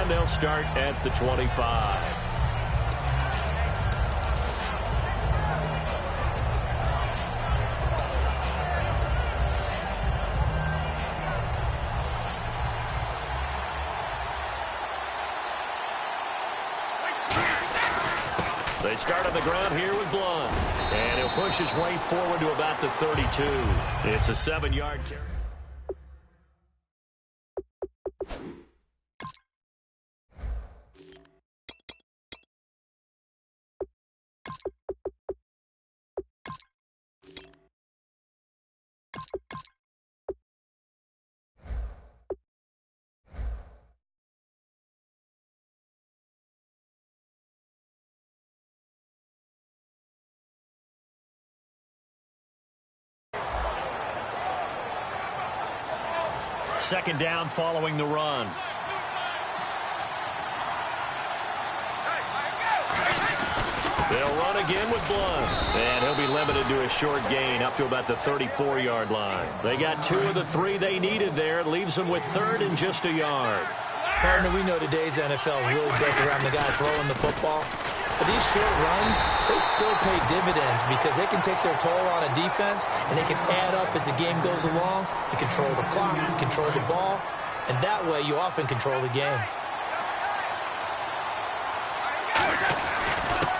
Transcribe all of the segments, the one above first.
and they'll start at the 25. They start on the ground here with Blunt. And he'll push his way forward to about the 32. It's a 7-yard carry. Second down following the run. They'll run again with Blunt. And he'll be limited to a short gain up to about the 34-yard line. They got 2 of the 3 they needed there. It leaves them with third and just a yard. Partner, we know today's NFL is really built around the guy throwing the football. But these short runs, they still pay dividends because they can take their toll on a defense and they can add up as the game goes along. You control the clock, you control the ball, and that way you often control the game.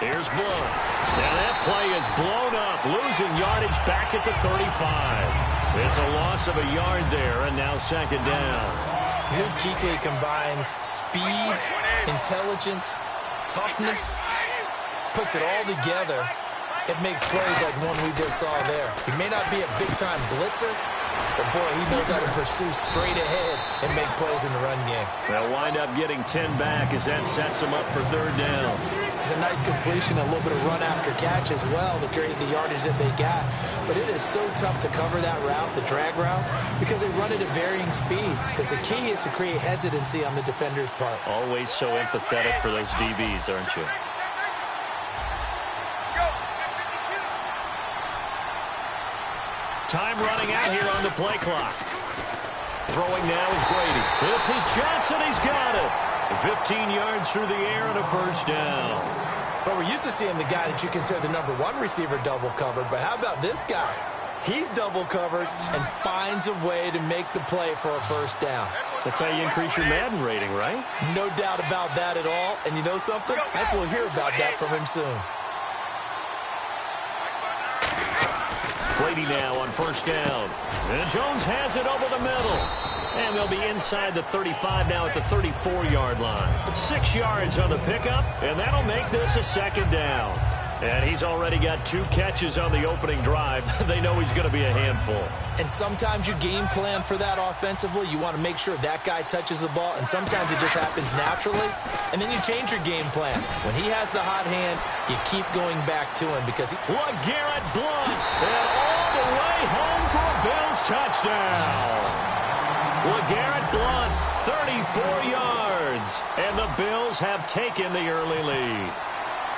Here's Blunt. Now that play is blown up, losing yardage back at the 35. It's a loss of a yard there, and now second down. Luke Kuechly combines speed, intelligence, toughness, puts it all together. It makes plays like one we just saw there. He may not be a big-time blitzer, but, boy, he knows how to pursue straight ahead and make plays in the run game. They'll wind up getting 10 back as that sets them up for third down. It's a nice completion, a little bit of run after catch as well to create the yardage that they got. But it is so tough to cover that route, the drag route, because they run it at varying speeds. Because the key is to create hesitancy on the defender's part. Always so empathetic for those DBs, aren't you? Time running out here on the play clock. Throwing now is Brady. This is Johnson. He's got it. 15 yards through the air and a first down. Well, we're used to seeing the guy that you consider the number 1 receiver double covered. But how about this guy? He's double covered and finds a way to make the play for a first down. That's how you increase your Madden rating, right? No doubt about that at all. And you know something? I think we'll hear about that from him soon. Brady now on first down. And Jones has it over the middle. And they'll be inside the 35 now at the 34-yard line. 6 yards on the pickup, and that'll make this a second down. And he's already got 2 catches on the opening drive. They know he's going to be a handful. And sometimes you game plan for that offensively. You want to make sure that guy touches the ball, and sometimes it just happens naturally. And then you change your game plan. When he has the hot hand, you keep going back to him because he... LeGarrette Blunt, and all the way home for a Bills touchdown. LeGarrette Blunt, 34 yards, and the Bills have taken the early lead.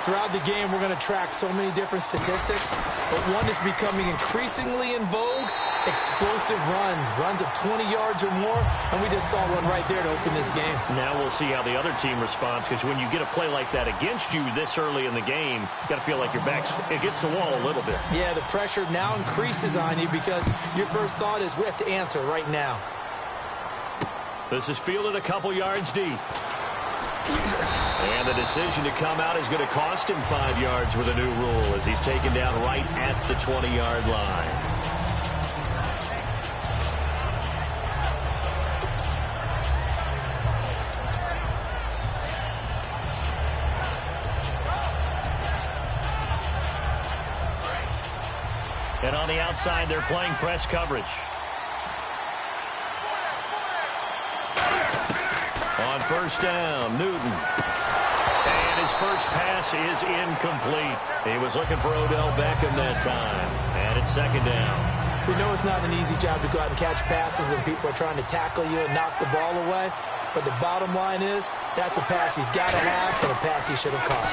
Throughout the game, we're going to track so many different statistics, but one is becoming increasingly in vogue, explosive runs of 20 yards or more, and we just saw one right there to open this game. Now we'll see how the other team responds, because when you get a play like that against you this early in the game, you got to feel like your back's against the wall a little bit. Yeah, the pressure now increases on you because your first thought is we have to answer right now. This is fielded a couple yards deep. And the decision to come out is going to cost him 5 yards with a new rule as he's taken down right at the 20-yard line. And on the outside, they're playing press coverage. On first down, Newton. And his first pass is incomplete. He was looking for Odell Beckham that time. And it's second down. We know it's not an easy job to go out and catch passes when people are trying to tackle you and knock the ball away. But the bottom line is, that's a pass he's got to have and a pass he should have caught.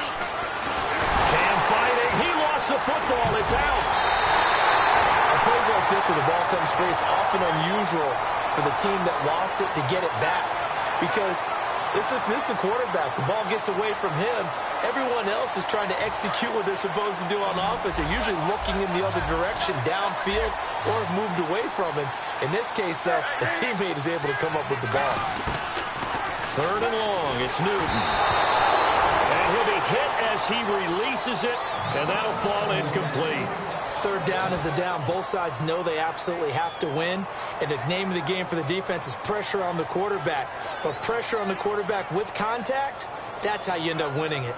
Cam fighting. He lost the football. It's out. Plays like this where the ball comes free, it's often unusual for the team that lost it to get it back because This is the quarterback. The ball gets away from him. Everyone else is trying to execute what they're supposed to do on offense. They're usually looking in the other direction, downfield, or have moved away from him. In this case, though, a teammate is able to come up with the ball. 3rd and long. It's Newton. And he'll be hit as he releases it, and that'll fall incomplete. 3rd down is the down. Both sides know they absolutely have to win. And the name of the game for the defense is pressure on the quarterback. But pressure on the quarterback with contact, that's how you end up winning it.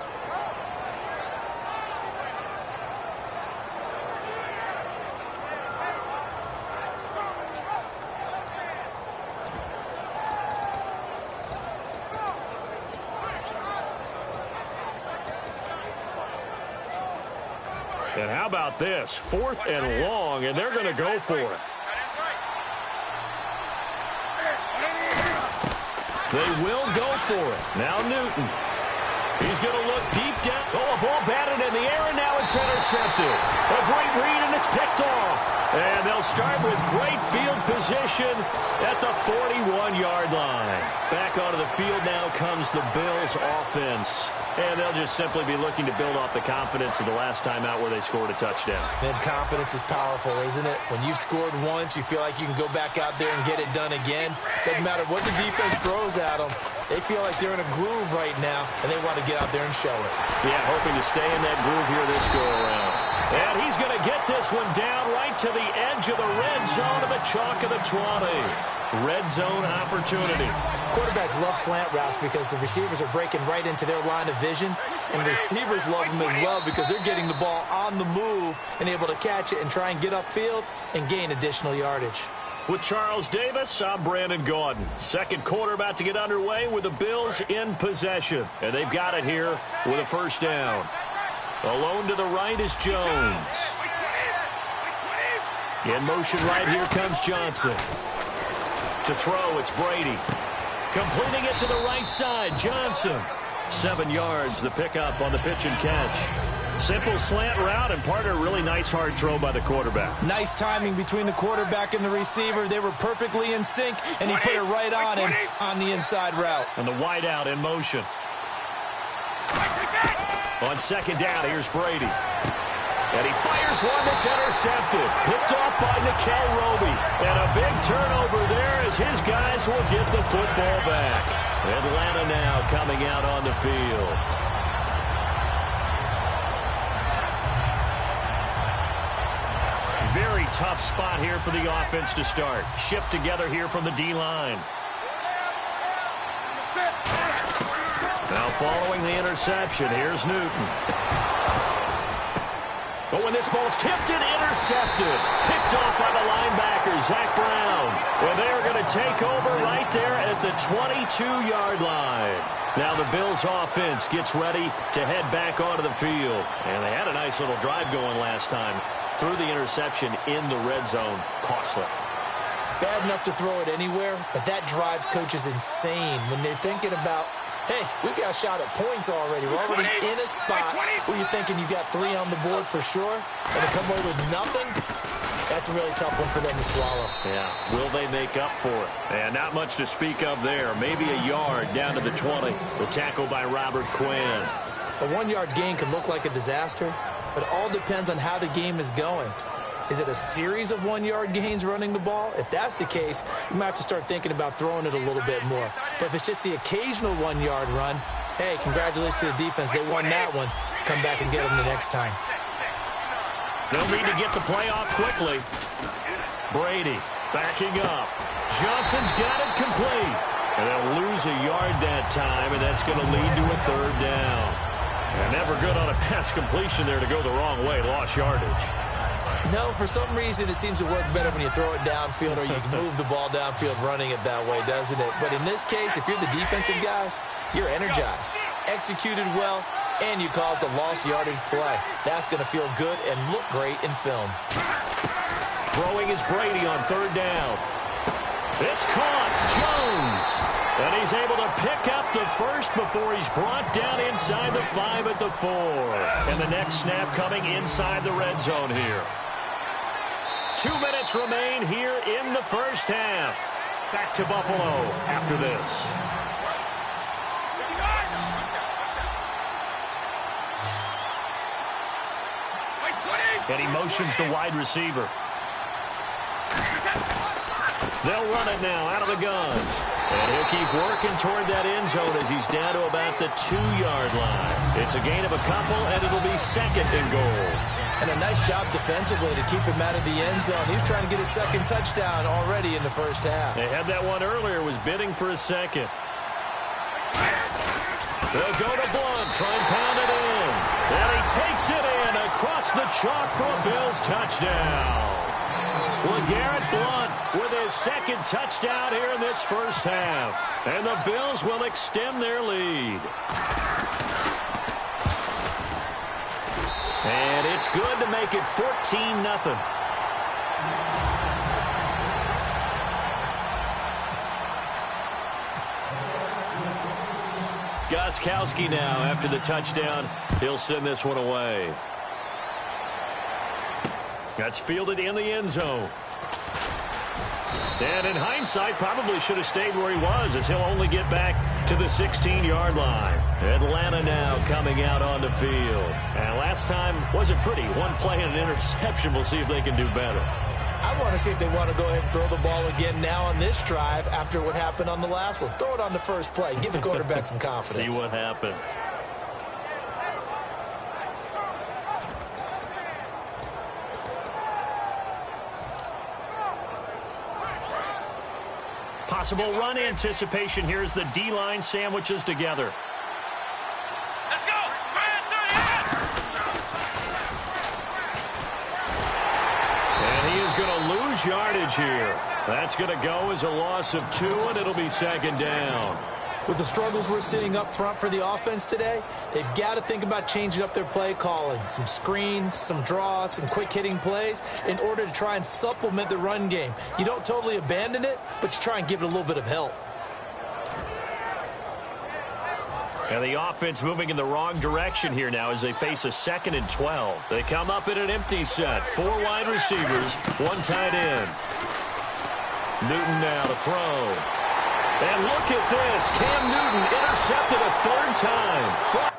And how about this? 4th and long, and they're going to go for it. They will go for it. Now Newton. He's going to look deep down. Oh, a ball batted in the air, and now it's intercepted. A great read, and it's picked off. And they'll start with great field position at the 41-yard line. Back onto the field now comes the Bills' offense. And they'll just simply be looking to build off the confidence of the last time out where they scored a touchdown. And confidence is powerful, isn't it? When you've scored once, you feel like you can go back out there and get it done again. Doesn't matter what the defense throws at them. They feel like they're in a groove right now, and they want to get out there and show it. Yeah, hoping to stay in that groove here this go-around. And he's going to get this one down right to the edge of the red zone of the chalk of the 20. Red zone opportunity. Quarterbacks love slant routes because the receivers are breaking right into their line of vision, and receivers love them as well because they're getting the ball on the move and able to catch it and try and get upfield and gain additional yardage. With Charles Davis, I'm Brandon Gaudin. Second quarter about to get underway with the Bills in possession. And they've got it here with a 1st down. Alone to the right is Jones. In motion right here comes Johnson. To throw, it's Brady. Completing it to the right side, Johnson. 7 yards, the pickup on the pitch and catch. Simple slant route, and part of a really nice hard throw by the quarterback. Nice timing between the quarterback and the receiver. They were perfectly in sync, and he put it right on him on the inside route. And the wideout in motion. On 2nd down, here's Brady. And he fires one that's intercepted. Picked off by Nikel Roby. And a big turnover there as his guys will get the football back. Atlanta now coming out on the field. Very tough spot here for the offense to start. Shift together here from the D-line. Now following the interception, here's Newton. But when this ball's tipped and intercepted, picked off by the linebacker, Zach Brown. Well, they're going to take over right there at the 22-yard line. Now the Bills' offense gets ready to head back onto the field. And they had a nice little drive going last time. Threw the interception in the red zone. Costly. Bad enough to throw it anywhere, but that drives coaches insane when they're thinking about, hey, we got a shot at points already. We're already in a spot where you're thinking you got 3 on the board for sure, and to come away with nothing, that's a really tough one for them to swallow. Yeah, will they make up for it? And not much to speak of there. Maybe a yard down to the 20. The tackle by Robert Quinn. A 1-yard gain could look like a disaster, but it all depends on how the game is going. Is it a series of 1-yard gains running the ball? If that's the case, you might have to start thinking about throwing it a little bit more. But if it's just the occasional 1-yard run, hey, congratulations to the defense. They won that one. Come back and get them the next time. They'll need to get the play off quickly. Brady backing up. Johnson's got it complete. And they'll lose a yard that time, and that's going to lead to a 3rd down. And never good on a pass completion there to go the wrong way. Lost yardage. No, for some reason it seems to work better when you throw it downfield or you can move the ball downfield running it that way, doesn't it? But in this case, if you're the defensive guys, you're energized, executed well, and you caused a lost yardage play. That's going to feel good and look great in film. Throwing is Brady on 3rd down. It's caught. Jones. And he's able to pick up the first before he's brought down inside the 5 at the 4. And the next snap coming inside the red zone here. 2 minutes remain here in the first half. Back to Buffalo after this. And he motions the wide receiver. They'll run it now out of the gun. And he'll keep working toward that end zone as he's down to about the 2-yard line. It's a gain of a couple, and it'll be second and goal. And a nice job defensively to keep him out of the end zone. He was trying to get his second touchdown already in the first half. They had that one earlier, was bidding for a second. They'll go to Blunt, try and pound it in. And he takes it in across the chalk for a Bills touchdown. LeGarrette Blunt with his second touchdown here in this first half. And the Bills will extend their lead. And it's good to make it 14-0. Gostkowski now after the touchdown. He'll send this one away. That's fielded in the end zone. And in hindsight, probably should have stayed where he was, as he'll only get back to the 16-yard line. Atlanta now coming out on the field. And last time wasn't pretty. One play and an interception. We'll see if they can do better. I want to see if they want to go ahead and throw the ball again now on this drive after what happened on the last one. Throw it on the first play. Give the quarterback some confidence. See what happens. Possible run anticipation. Here's the D-line sandwiches together. Let's go! And he is going to lose yardage here. That's going to go as a loss of 2, and it'll be second down. With the struggles we're seeing up front for the offense today, they've got to think about changing up their play calling. Some screens, some draws, some quick-hitting plays in order to try and supplement the run game. You don't totally abandon it, but you try and give it a little bit of help. And the offense moving in the wrong direction here now as they face a 2nd and 12. They come up in an empty set. 4 wide receivers, 1 tight end. Newton now to throw. And look at this. Cam Newton intercepted a 3rd time.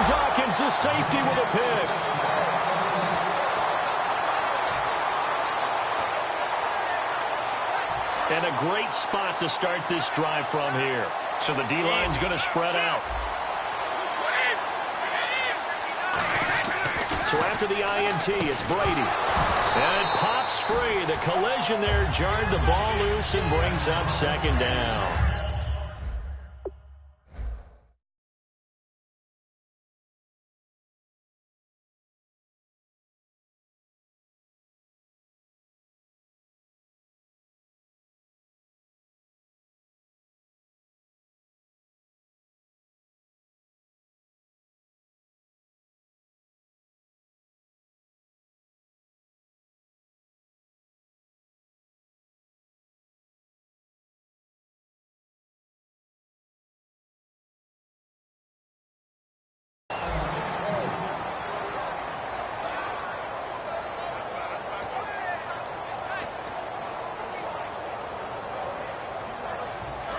Dawkins, the safety, with a pick. And a great spot to start this drive from here. So the D-line's going to spread out. So after the INT, it's Brady. And it pops free. The collision there jarred the ball loose and brings up second down.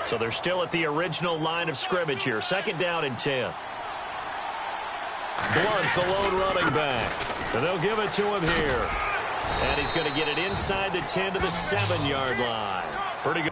So they're still at the original line of scrimmage here. 2nd down and 10. Blunt, the lone running back. And they'll give it to him here. And he's going to get it inside the 10 to the 7-yard line. Pretty good.